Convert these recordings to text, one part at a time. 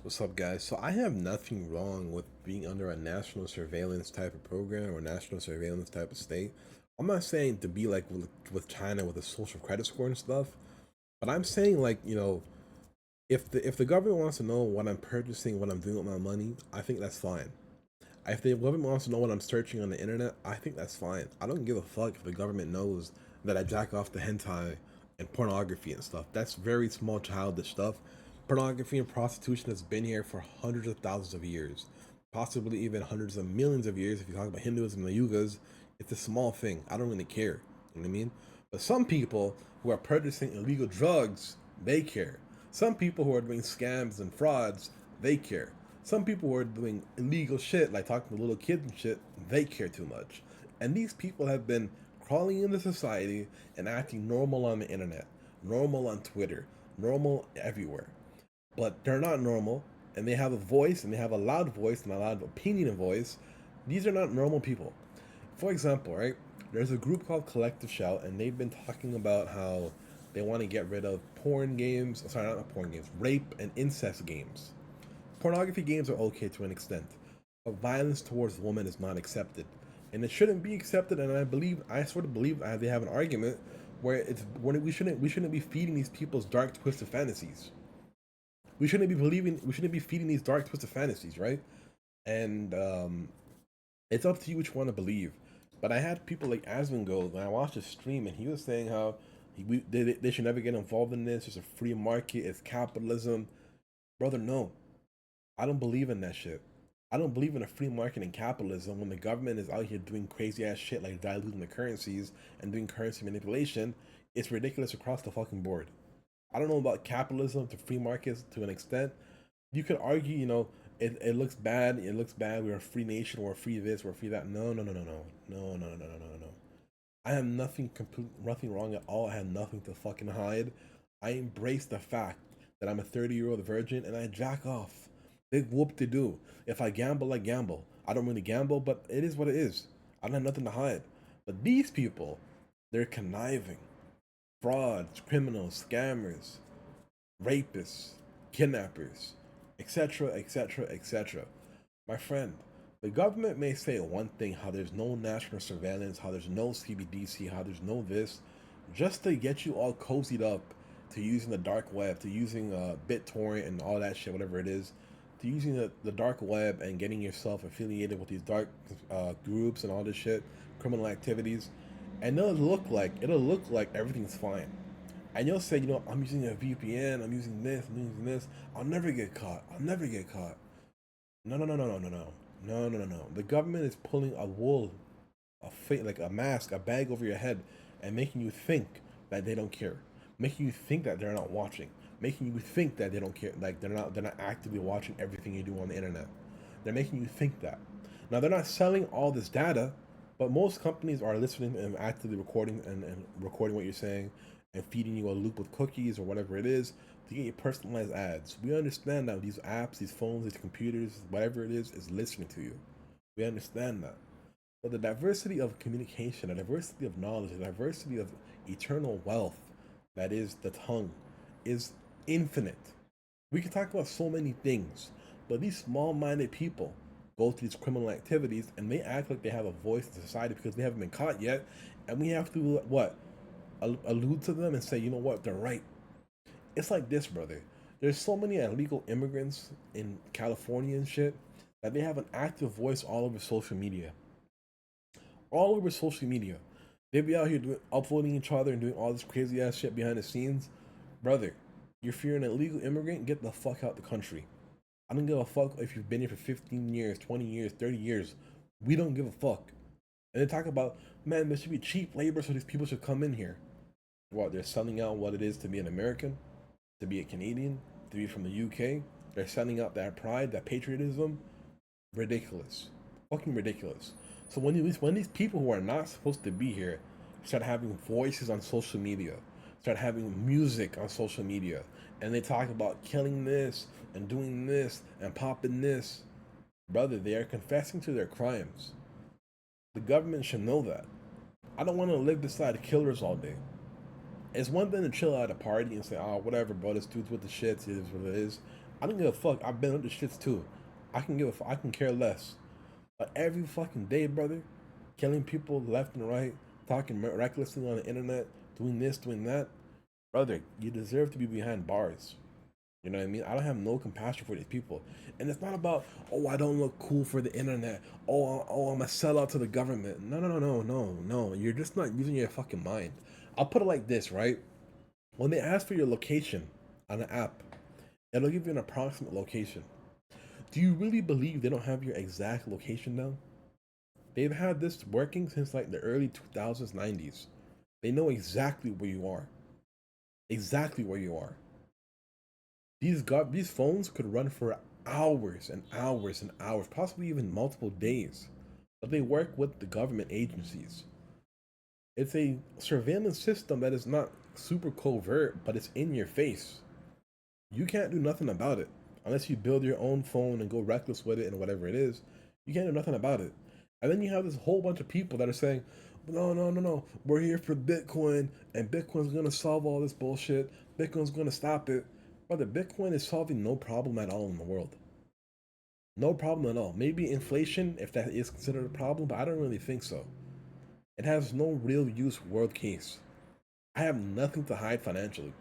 What's up, guys? So I have nothing wrong with being under a national surveillance type of program or national surveillance type of state. I'm not saying to be like with China with a social credit score and stuff, but I'm saying like if the government wants to know what I'm purchasing, what I'm doing with my money, I think that's fine. If the government wants to know what I'm searching on the internet, I think that's fine. I don't give a fuck if the government knows that I jack off the hentai and pornography and stuff. That's very small childish stuff. Pornography and prostitution has been here for hundreds of thousands of years, possibly even hundreds of millions of years. If you talk about Hinduism and the Yugas, it's a small thing. I don't really care. You know what I mean? But some people who are purchasing illegal drugs, they care. Some people who are doing scams and frauds, they care. Some people who are doing illegal shit, like talking to little kids and shit, they care too much. And these people have been crawling into society and acting normal on the internet, normal on Twitter, normal everywhere. But they're not normal, and they have a voice, and they have a loud voice, and a loud opinion and voice. These are not normal people. For example, right, there's a group called Collective Shout, and they've been talking about how they want to get rid of porn games, sorry, not porn games, rape and incest games. Pornography games are okay to an extent, but violence towards women is not accepted, and it shouldn't be accepted. And I sort of believe they have an argument where it's when we shouldn't be feeding these people's dark, twisted fantasies. We shouldn't be feeding these dark, twisted fantasies, right? And it's up to you which one to believe. But I had people like Asmongold when I watched his stream, and he was saying how they should never get involved in this. It's a free market. It's capitalism, brother. No, I don't believe in that shit. I don't believe in a free market and capitalism when the government is out here doing crazy ass shit like diluting the currencies and doing currency manipulation. It's ridiculous across the fucking board. I don't know about capitalism to free markets to an extent. You could argue, it looks bad. It looks bad. We're a free nation. We're free this. We're free that. No, no, no, no, no, no, no, no, no, no, no, no. I have nothing wrong at all. I have nothing to fucking hide. I embrace the fact that I'm a 30-year-old virgin and I jack off. Big whoop to do. If I gamble, I gamble. I don't really gamble, but it is what it is. I don't have nothing to hide. But these people, they're conniving, frauds, criminals, scammers, rapists, kidnappers, etc., etc., etc. My friend, the government may say one thing, how there's no national surveillance, how there's no CBDC, how there's no this, just to get you all cozied up to using the dark web, to using BitTorrent and all that shit, whatever it is, to using the dark web and getting yourself affiliated with these dark groups and all this shit, criminal activities, and it'll look like everything's fine. And you'll say, I'm using a VPN, I'm using this. I'll never get caught. I'll never get caught. No, no, no, no, no, no, no, no, no, no, no. The government is pulling a wool, like a mask, a bag over your head, and making you think that they don't care, making you think that they're not watching, making you think that they don't care, like they're not actively watching everything you do on the internet. They're making you think that. Now they're not selling all this data, but most companies are listening and actively recording and recording what you're saying and feeding you a loop with cookies or whatever it is to get you personalized ads. We understand that these apps, these phones, these computers, whatever it is listening to you. We understand that. But the diversity of communication, the diversity of knowledge, the diversity of eternal wealth that is the tongue is infinite. We can talk about so many things, but these small minded people go through these criminal activities and they act like they have a voice in society because they haven't been caught yet. And we have to, what? Allude to them and say, you know what, they're right. It's like this, brother. There's so many illegal immigrants in California and shit that they have an active voice all over social media. All over social media. They be out here uploading each other and doing all this crazy ass shit behind the scenes. Brother, if you're an illegal immigrant, get the fuck out the country. I don't give a fuck if you've been here for 15 years, 20 years, 30 years. We don't give a fuck. And they talk about, man, there should be cheap labor so these people should come in here. What, they're selling out what it is to be an American, to be a Canadian, to be from the UK. They're selling out that pride, that patriotism. Ridiculous. Fucking ridiculous. So when these people who are not supposed to be here start having voices on social media, start having music on social media, and they talk about killing this and doing this and popping this, brother, they are confessing to their crimes. The government should know that. I don't want to live beside killers all day. It's one thing to chill at a party and say, oh, whatever, bro, this dude's with the shits, it is what it is. I don't give a fuck. I've been under shits too. I can care less. But every fucking day, brother, killing people left and right, talking recklessly on the internet, doing this, doing that, brother, you deserve to be behind bars. You know what I mean? I don't have no compassion for these people. And it's not about, oh, I don't look cool for the internet. Oh, I'm a sellout to the government. No. You're just not using your fucking mind. I'll put it like this, right? When they ask for your location on an app, it'll give you an approximate location. Do you really believe they don't have your exact location now? They've had this working since like the early 2000s, 90s. They know exactly where you are. Exactly where you are. These phones could run for hours and hours and hours, possibly even multiple days. But they work with the government agencies. It's a surveillance system that is not super covert, but it's in your face. You can't do nothing about it unless you build your own phone and go reckless with it and whatever it is. You can't do nothing about it. And then you have this whole bunch of people that are saying, no, we're here for Bitcoin and Bitcoin's gonna solve all this bullshit. Bitcoin's gonna stop it. Brother, Bitcoin is solving no problem at all in the world. No problem at all. Maybe inflation, if that is considered a problem, but I don't really think so. It has no real use world case. I have nothing to hide financially.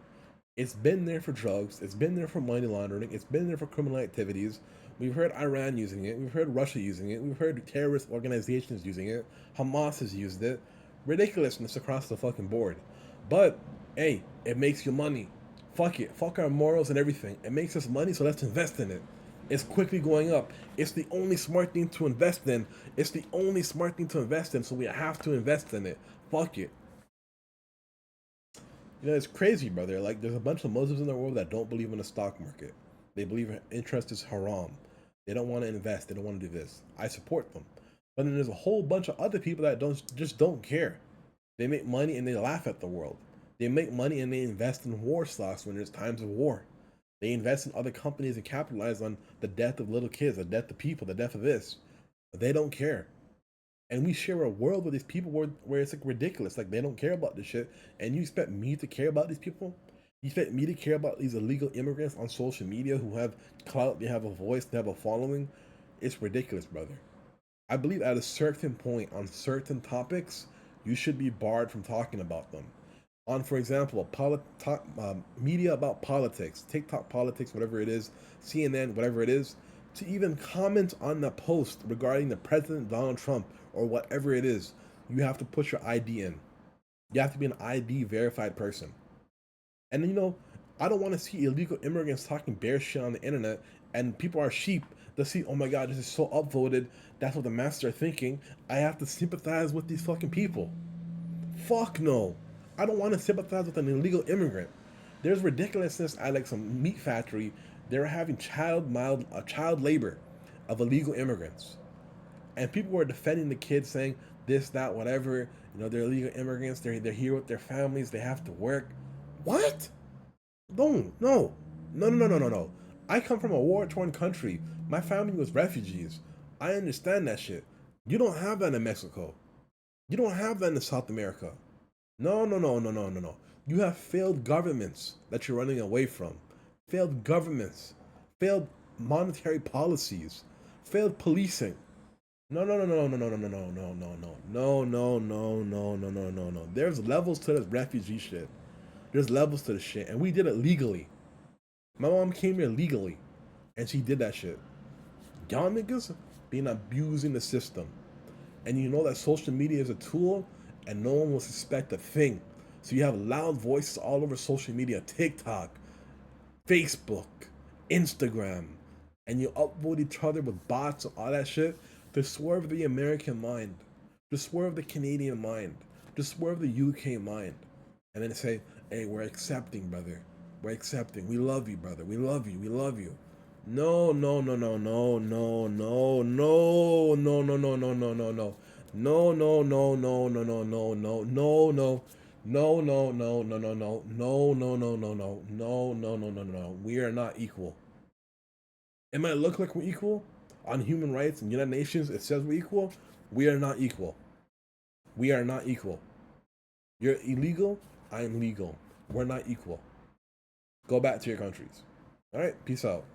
It's been there for drugs. It's been there for money laundering. It's been there for criminal activities. We've heard Iran using it. We've heard Russia using it. We've heard terrorist organizations using it. Hamas has used it. Ridiculousness across the fucking board. But, hey, it makes you money. Fuck it. Fuck our morals and everything. It makes us money, so let's invest in it. It's quickly going up. It's the only smart thing to invest in. It's the only smart thing to invest in, so we have to invest in it. Fuck it. You know, it's crazy, brother. Like, there's a bunch of Muslims in the world that don't believe in the stock market. They believe interest is haram. They don't want to invest. They don't want to do this. I support them. But then there's a whole bunch of other people that don't care. They make money and they laugh at the world. They make money and they invest in war stocks when there's times of war. They invest in other companies and capitalize on the death of little kids, the death of people, the death of this. They don't care. And we share a world with these people where it's like ridiculous. Like they don't care about this shit. And you expect me to care about these people? You expect me to care about these illegal immigrants on social media who have clout, they have a voice, they have a following? It's ridiculous, brother. I believe at a certain point on certain topics, you should be barred from talking about them. On, for example, media about politics, TikTok politics, whatever it is, CNN, whatever it is, to even comment on the post regarding the President Donald Trump or whatever it is, you have to put your ID in. You have to be an ID verified person. And you know, I don't want to see illegal immigrants talking bear shit on the internet and people are sheep. They see, oh my god, this is so upvoted. That's what the masses are thinking. I have to sympathize with these fucking people. Fuck no. I don't want to sympathize with an illegal immigrant. There's ridiculousness at like some meat factory. They're having child labor of illegal immigrants. And people were defending the kids saying this, that, whatever. You know, they're illegal immigrants. They're here with their families. They have to work. What? No. I come from a war-torn country. My family was refugees. I understand that shit. You don't have that in Mexico. You don't have that in South America. No. You have failed governments that you're running away from. Failed governments. Failed monetary policies. Failed policing. No. There's levels to this refugee shit. There's levels to the shit, and we did it legally. My mom came here legally, and she did that shit. Y'all niggas been abusing the system, and you know that social media is a tool, and no one will suspect a thing. So you have loud voices all over social media, TikTok, Facebook, Instagram, and you upvote each other with bots and all that shit to swerve the American mind, to swerve the Canadian mind, to swerve the UK mind, and then say, hey, we're accepting, brother. We're accepting. We love you, brother. We love you. We love you. No. No. We are not equal. It might look like we're equal on human rights and United Nations. It says we're equal. We are not equal. We are not equal. You're illegal. I am legal. We're not equal. Go back to your countries. All right. Peace out.